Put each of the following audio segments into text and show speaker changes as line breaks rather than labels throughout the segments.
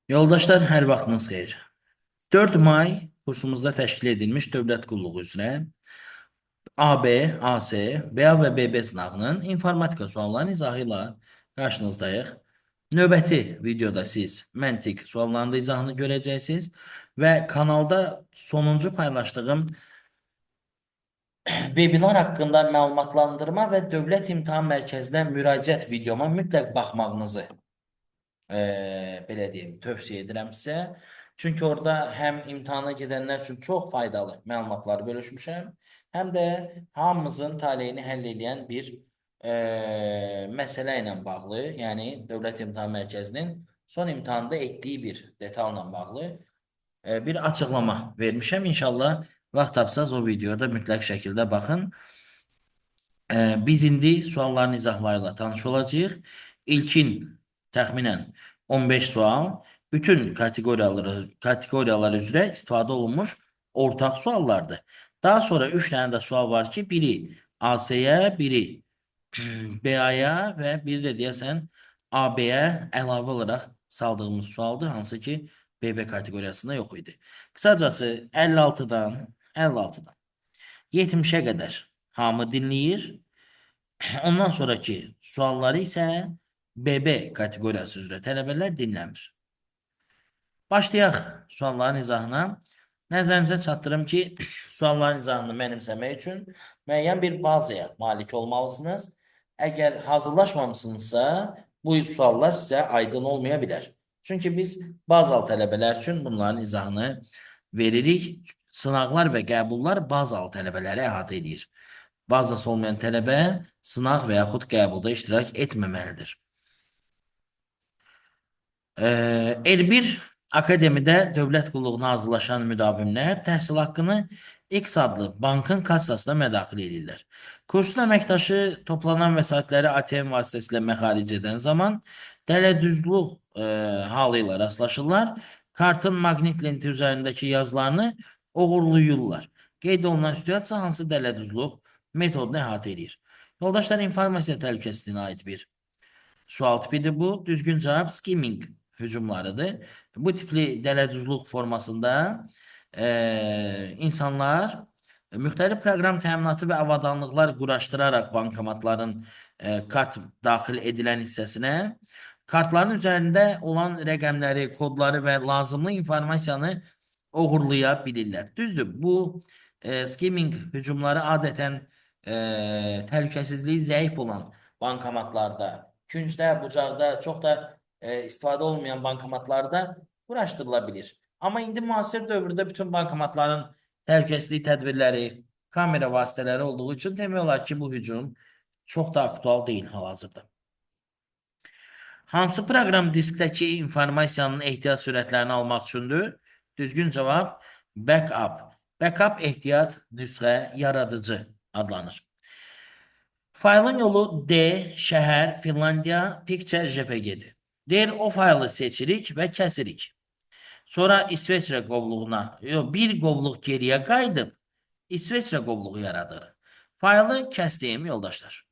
Yoldaşlar, hər vaxtınız xeyir. 4 may kursumuzda təşkil edilmiş dövlət qulluğu üzrə AB, AC, BA və BB sınavının informatika suallarının izahı ilə qarşınızdayıq. Növbəti videoda siz məntiq suallarının da izahını görəcəksiniz və kanalda sonuncu paylaşdığım webinar haqqında məlumatlandırma və Dövlət İmtahan Mərkəzinə müraciət videoma mütləq baxmağınızı belə deyim, tövsiyə edirəm sizə. Çünki orada həm imtahana gedənlər üçün çox faydalı məlumatlar bölüşmüşəm, həm də hamımızın taleyini həll edən bir məsələ ilə bağlı, yəni Dövlət İmtahan Mərkəzinin son imtahanda etdiyi bir detalla bağlı bir açıqlama vermişəm. İnşallah vaxt tapsaz o videoda mütləq şəkildə baxın. Biz indi sualların izahlarıyla tanış olacağıq. İlkin təxminən 15 sual bütün kateqoriyalar üzrə istifadə olunmuş ortaq suallardır. Daha sonra 3 dənə də sual var ki, biri AS-yə, biri BA-ya və biri də deyəsən AB-yə əlavə olaraq saldığımız sualdır, hansı ki BB kateqoriyasında yox idi. Qısacası 56-dan 70-ə qədər hamı dinləyir. Ondan sonraki sualları ise BB kateqoriyası üzrə tələbələr dinləmir. Başlayaq sualların izahına. Nəzərinizə çatdırım ki, sualların izahını mənimsəmək üçün müəyyən bir bazaya malik olmalısınız. Əgər hazırlaşmamısınızsa, bu suallar sizə aydın olmaya bilər. Çünki biz bazal tələbələr üçün bunların izahını veririk. Sınaqlar və qəbullar bazal tələbələri əhatə edir. Bazası olmayan tələbə sınaq və yaxud qəbulda iştirak etməməlidir. L1 akademide dövlət qulluğuna hazırlaşan müdavimlər təhsil haqqını X adlı bankın kassasına mədaxil edirlər. Kursun əməkdaşı toplanan vəsaitləri ATM vasitəsilə məxaric edən zaman dələduzluq halı ilə rastlaşırlar. Kartın maqnit lenti üzərindəki yazılarını oğurluyurlar. Qeyd olunan situasiya hansı dələduzluq metodunu əhatə edir? Yoldaşlar, informasiya təhlükəsizliyinə aid bir sual tipidir bu. Düzgün cavab skimming hücumlarıdır. Bu tipli dələduzluq formasında insanlar müxtəlif proqram təminatı və avadanlıqlar quraşdıraraq bankomatların kart daxil edilən hissəsinə kartların üzərində olan rəqəmləri, kodları və lazımlı informasiyanı uğurlaya bilirlər. Düzdür, bu skimming hücumları adətən təhlükəsizliyi zəif olan bankomatlarda, küncdə, bucaqda, çox da istifadə olmayan bankomatlarda quraşdırıla bilir. Amma indi müasir dövrdə bütün bankomatların təhlükəsizlik tədbirləri, kamera vasitələri olduğu üçün demək olar ki, bu hücum çox da aktual deyil hal-hazırda. Hansı proqram diskdəki informasiyanın ehtiyat sürətlərini almaq üçündür? Düzgün cavab backup. Backup ehtiyat nüsxə yaradıcı adlanır. Faylın yolu D, şəhər, Finlandiya, picture, JPG-dir. Deyir, o faylı seçirik və kəsirik. Sonra İsveçrə qovluğuna, bir qovluq geriyə qayıdıb, İsveçrə qovluğu yaradırıq. Faylı kəsdiyim yoldaşlar.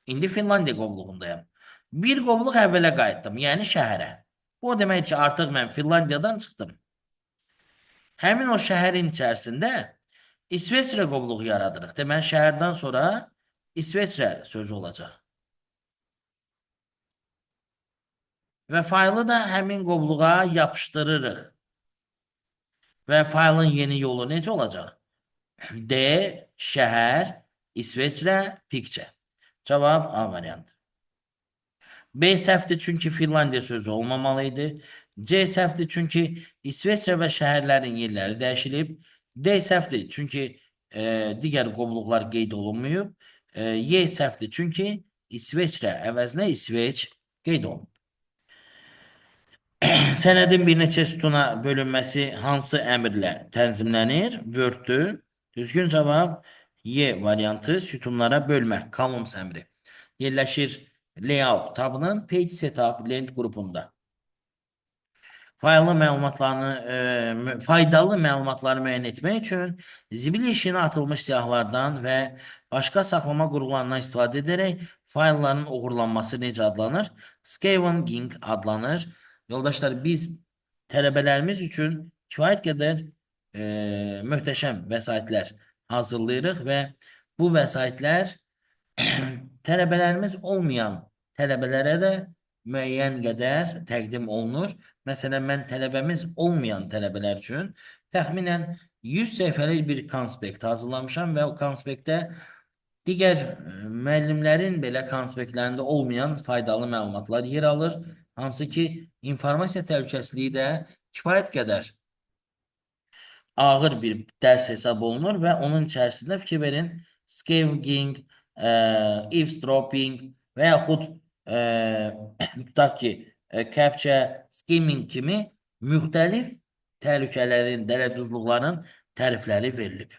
İndi Finlandiya qovluğundayım. Bir qovluq əvvələ qayıtdım, yəni şəhərə. Bu o deməkdir ki, artıq mən Finlandiyadan çıxdım. Həmin o şəhərin içərisində İsveçrə qovluğu yaradırıq. Deməli, şəhərdən sonra İsveçrə sözü olacaq. Və faylı da həmin qovluğa yapışdırırıq. Və faylın yeni yolu necə olacaq? D, şəhər, İsveçrə, picture. Cavab A variantı. B səhvdir, çünki Finlandiya sözü olmamalıydı. C səhvdir, çünki İsveçrə və şəhərlərin yerləri dəyişilib. D səhvdir, çünki digər qovluqlar qeyd olunmayıb. Y səhvdir, çünki İsveçrə əvəzinə İsveç qeyd olunub. Sənədin bir neçə sütuna bölünməsi hansı əmrlə tənzimlənir? Word-dür. Düzgün cavab Y variantı, sütunlara bölmə, columns əmri. Yerləşir layout tabının page setup lent qrupunda. Faydalı məlumatları müəyyən etmək üçün zibil işinə atılmış siyahılardan və başqa saxlama qurğularından istifadə edərək faylların uğurlanması necə adlanır? Scavenging adlanır. Yoldaşlar, biz tələbələrimiz üçün kifayət qədər möhtəşəm vəsaitlər hazırlayırıq və bu vəsaitlər tələbələrimiz olmayan tələbələrə də müəyyən qədər təqdim olunur. Məsələn, mən tələbəmiz olmayan tələbələr üçün təxminən 100 səhifəlik bir konspekt hazırlamışam və o konspektdə digər müəllimlərin belə konspektlərində olmayan faydalı məlumatlar yer alır. Hansı ki, informasiya təhlükəsizliyi də kifayət qədər ağır bir dərs hesab olunur və onun içərisində fikir verin, scaling, eavesdropping və yaxud tutaq ki, captcha, skimming kimi müxtəlif təhlükələrin, dələduzluqların tərifləri verilib.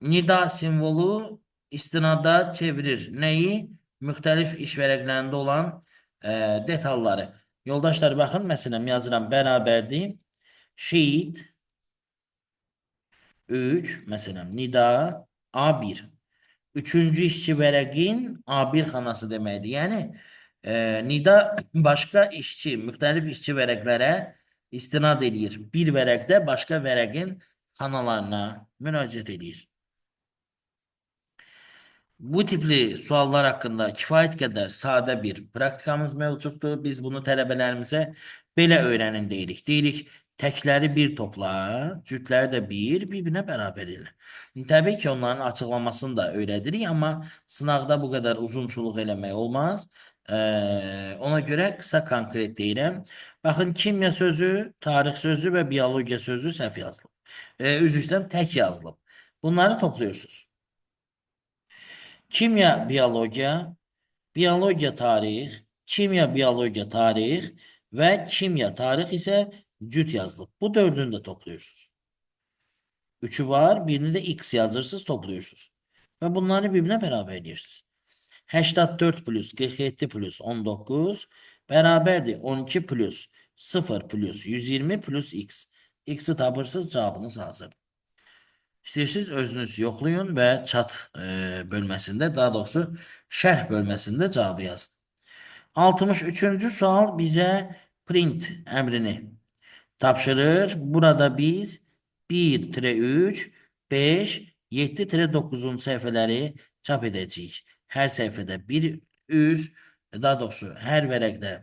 Nida simvolu istinada çevirir. Neyi? Müxtəlif iş vərəqlərində olan detalları. Yoldaşlar, baxın, məsələn, yazıram, bərabərdir. Sheet 3, məsələn, nida A1. Üçüncü işçi vərəqin A1 xanası deməkdir. Yəni, nida başqa işçi, müxtəlif işçi vərəqlərə istinad edir. Bir vərəqdə başqa vərəqin xanalarına müraciət edir. Bu tipli suallar haqqında kifayət qədər sadə bir praktikamız mövcuddur. Biz bunu tələbələrimizə belə öyrənin deyirik. Deyirik, təkləri bir topla, cütləri də bir-birinə bərabər elə. Təbii ki, onların açıqlamasını da öyrədirik, amma sınaqda bu qədər uzunçuluq eləmək olmaz. Ona görə qısa konkret deyirəm. Baxın, kimya sözü, tarix sözü və biologiya sözü səhv yazılıb. Üzr istəyirəm, tək yazılıb. Bunları topluyorsunuz. Kimya, biyologiya, biyologiya, tarix, kimya, biyologiya, tarix ve kimya, tarix ise cüt yazılıb. Bu dördünü de topluyorsunuz. Üçü var, birini de x yazırsınız, topluyorsunuz. Ve bunları birbirine beraber ediyorsunuz. 84 plus 47 plus 19 beraberdir 12 plus 0 plus 120 plus x. X'i tapırsınız, cevabınız hazır. İstəyirsiniz, özünüz yoxlayın və chat bölməsində, daha doğrusu şərh bölməsində cavabı yazın. 63-cü sual bizə print əmrini tapşırır. Burada biz 1-3, 5, 7-9-un səhifələri çap edəcəyik. Hər səhifədə bir üz, daha doğrusu hər vərəqdə,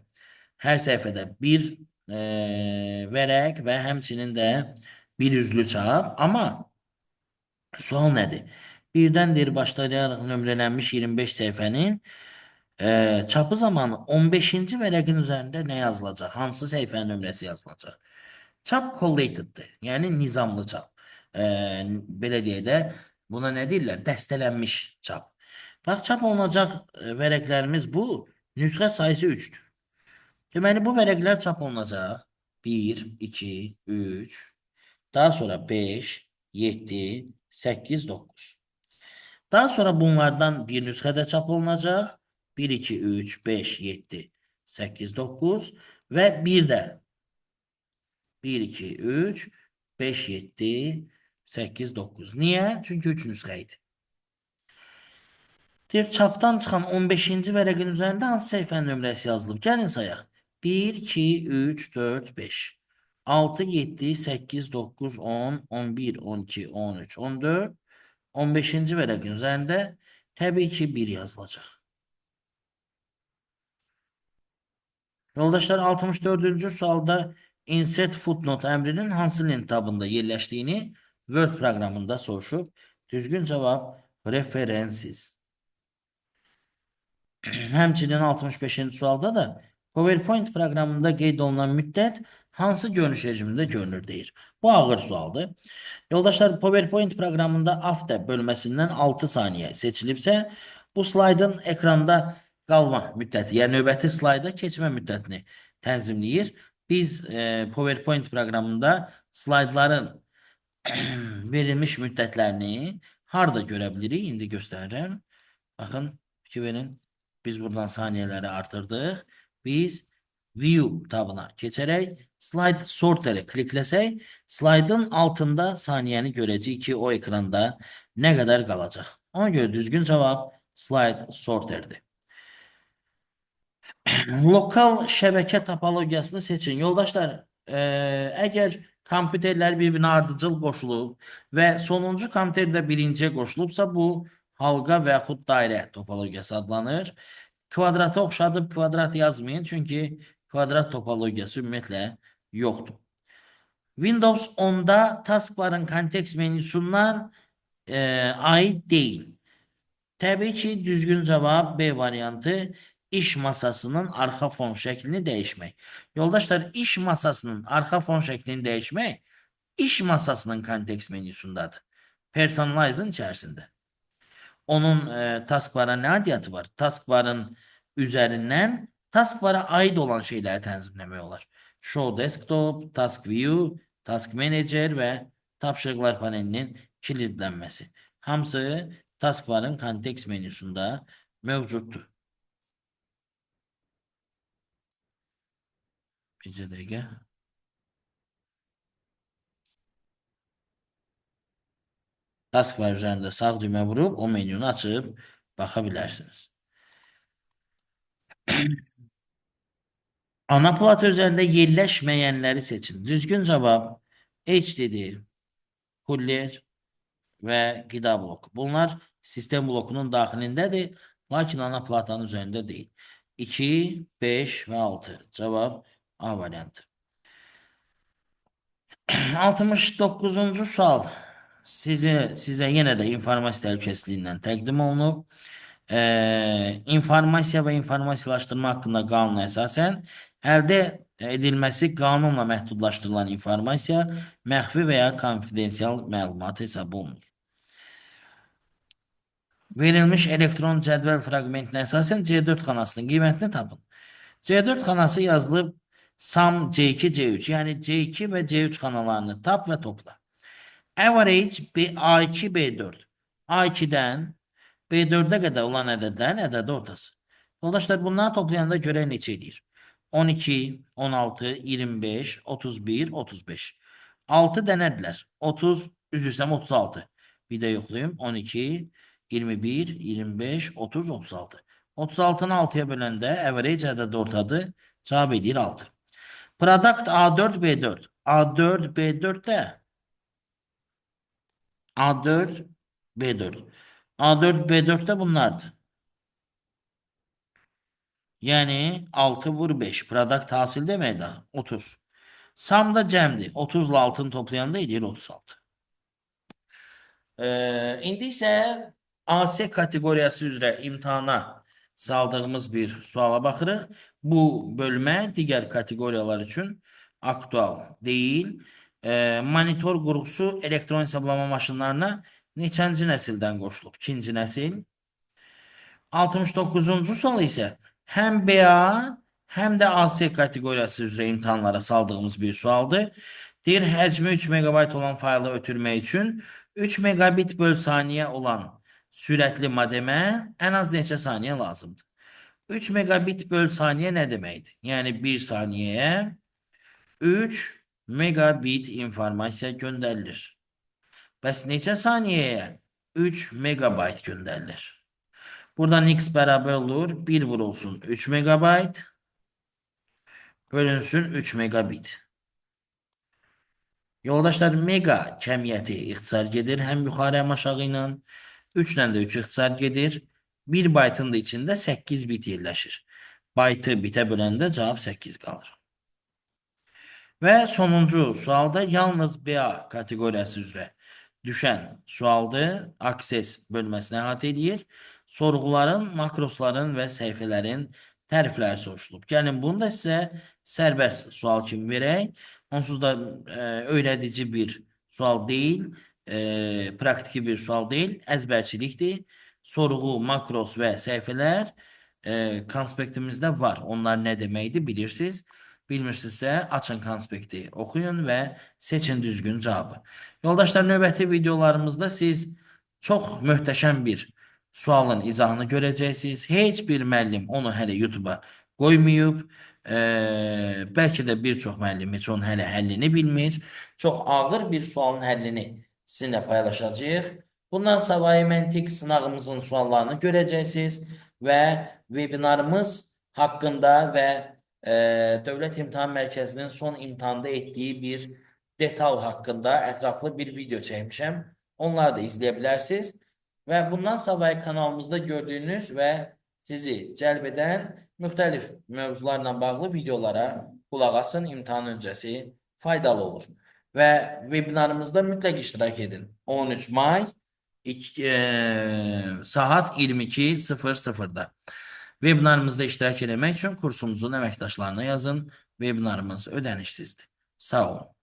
hər səhifədə bir vərəq və həmçinin də bir üzlü çap. Amma sual nədir? Birdən deyir, başlayaraq nömrələnmiş 25 səhifənin çapı zamanı 15-ci vərəqin üzərində nə yazılacaq? Hansı səhifənin nömrəsi yazılacaq? Çap collateddir. Yəni nizamlı çap. Belə deyək də, buna nə deyirlər? Dəstələnmiş çap. Bax, çap olunacaq vərəqlərimiz bu. Nüsxə sayısı 3'dür. Deməli, bu vərəqlər çap olunacaq. 1, 2, 3, daha sonra 5, 7, 8, 9. Daha sonra bunlardan bir nüsxədə çap olunacaq. 1, 2, 3, 5, 7, 8, 9 və bir də 1, 2, 3, 5, 7, 8, 9. Niyə? Çünki 3 nüsxə idi. Deyir, çapdan çıxan 15-ci vərəqin üzərində hansı səhifənin nömrəsi yazılıb? Gəlin sayaq. 1, 2, 3, 4, 5. 6, 7, 8, 9, 10, 11, 12, 13, 14. 15-ci vərəqin üzərində təbii ki 1 yazılacaq. Yoldaşlar, 64-cü sualda insert footnote əmrinin hansı lent tabında yerləşdiyini Word proqramında soruşub. Düzgün cavab referensiz. Həmçinin 65-ci sualda da PowerPoint proqramında qeyd olunan müddət hansı görünüş rejimində görünür deyir. Bu ağır sualdır. Yoldaşlar, PowerPoint proqramında after bölməsindən 6 saniyə seçilibsə, bu slaydın ekranda qalma müddəti, yəni növbəti slayda keçmə müddətini tənzimləyir. Biz PowerPoint proqramında slaydların verilmiş müddətlərini harada görə bilirik? İndi göstərirəm. Baxın, fikir verin. Biz buradan saniyələri artırdıq. Biz View tabına keçərək Slide Sorter'ı klikləsək, slaydın altında saniyəni görəcəyik ki, o ekranda nə qədər qalacaq. Ona görə düzgün cavab Slide Sorter'dir. Lokal şəbəkə topologiyasını seçin. Yoldaşlar, əgər kompüterlər bir-birinə ardıcıl qoşulub və sonuncu kompüter də birinciyə qoşulubsa, bu halqa və yaxud dairə topologiyası adlanır. Kvadrata oxşadıb kvadrat yazmayın, çünki kvadrat topologiyası ümumiyyətlə yoxdur. Windows 10'da taskbarın kontekst menüsündən ait deyil. Təbii ki, düzgün cavab B variantı, iş masasının arxa fon şəklini dəyişmək. Yoldaşlar, iş masasının arxa fon şəklini dəyişmək iş masasının kontekst menüsündadır. Personalize'ın içərisində. Onun taskbar'a ne aidiyyatı var? Taskbar'ın üzerinden taskbar'a ait olan şeyleri tənzimləmək olar. Show Desktop, Task View, Task Manager ve tapşırıqlar panelinin kilidlənməsi. Hamısı taskbar'ın kontekst menüsünde mevcuttur. Bir dəqiqə. Taskbar üzerinde sağ düğme vurup o menünü açıp bakabilirsiniz. Ana plat üzerinde yerleşmeyenleri seçin. Düzgün cevap HDD, Kuller ve qida bloku. Bunlar sistem blokunun daxilindedir, lakin ana platanın üzerinde değil. 2, 5 ve 6. Cevap A variantı. 69-cu sual sizə yenə də informasiya təhlükəsizliyindən təqdim olunub. İnformasiya və informasiyalaşdırma haqqında qanuna əsasən əldə edilməsi qanunla məhdudlaşdırılan informasiya məxfi və ya konfidensial məlumat hesab olunur. Verilmiş elektron cədvəl fraqmentinə əsasən C4 xanasının qiymətini tapın. C4 xanası yazılıb SAM C2, C3, yəni C2 və C3 xanalarını tap və topla. Average A2, B4. A2'den B4'e kadar olan ədədlərin ədədi ortası. Yoldaşlar, bunları toplayanda görək neçə edir? 12, 16, 25, 31, 35. 6 dənədilər. 30, üz üstəm 36. Bir də yoxlayayım. 12, 21, 25, 30, 36. 36'nı 6'ya böləndə average ədədi ortadır. Cavab edir 6. Product A4, B4. A4, B4'də A4, B4. A4, B4'te bunlardır. Yani 6 vur 5. Product hasil demək daha 30. Samda cəmdir. 30 ile 6'ını toplayanda edir 36. İndi isə AS kateqoriyası üzrə imtahana saldığımız bir suala baxırıq. Bu bölmə digər kateqoriyalar üçün aktual deyil. Monitor qurğusu elektron hesablama maşınlarına neçənci nəsildən qoşulub? 2-ci nəsil. 69-cu sual isə həm BA, həm də AC kateqoriyası üzrə imtahanlara saldığımız bir sualdır. Deyir, həcmi 3 MB olan faylı ötürmək üçün 3 megabit böl saniyə olan sürətli modemə ən az neçə saniyə lazımdır? 3 megabit böl saniyə nə deməkdir? Yəni 1 saniyəyə 3 megabit informasiya göndərilir. Bəs neçə saniyəyə 3 megabayt göndərilir? Buradan x bərabər olur. 1 vurulsun 3 megabayt. Bölünsün 3 megabit. Yoldaşlar, mega kəmiyyəti ixtisar gedir. Həm yuxarı həm aşağı ilə. 3 ilə də 3 ixtisar gedir. 1 baytın da içində 8 bit yerləşir. Baytı bitə böləndə cavab 8 qalır. Və sonuncu sualda yalnız BA kateqoriyası üzrə düşən sualdır. Akses bölməsini əhatə edir. Sorğuların, makrosların və səhifələrin tərifləri soruşulub. Gəlin, bunu da sizə sərbəst sual kimi verək. Onsuz da öyrədici bir sual deyil, praktiki bir sual deyil, əzbərçilikdir. Sorğu, makros və səhifələr konspektimizdə var. Onlar nə deməkdir bilirsiniz. Bilmirsinizsə açın konspekti, oxuyun və seçin düzgün cavabı. Yoldaşlar, növbəti videolarımızda siz çox möhtəşəm bir sualın izahını görəcəksiniz. Heç bir müəllim onu hələ YouTube'a qoymayıb. Bəlkə də bir çox müəllim heç onun hələ həllini bilmir. Çox ağır bir sualın həllini sizinlə paylaşacağıq. Bundan savayı məntiq sınağımızın suallarını görəcəksiniz və webinarımız hakkında ve Dövlət İmtahan Mərkəzinin son imtahanda etdiği bir detal hakkında ətraflı bir video çəkmişəm. Onları da izləyə bilərsiniz. Və bundan savayı kanalımızda gördüğünüz və sizi cəlb edən müxtəlif mövzularla bağlı videolara qulaq asın, imtahan öncəsi faydalı olur. Və webinarımızda mütləq iştirak edin. 13 may saat 22:00'da. Webinarımızda iştirak etmək üçün kursumuzun əməkdaşlarına yazın. Webinarımız ödənişsizdir. Sağ olun.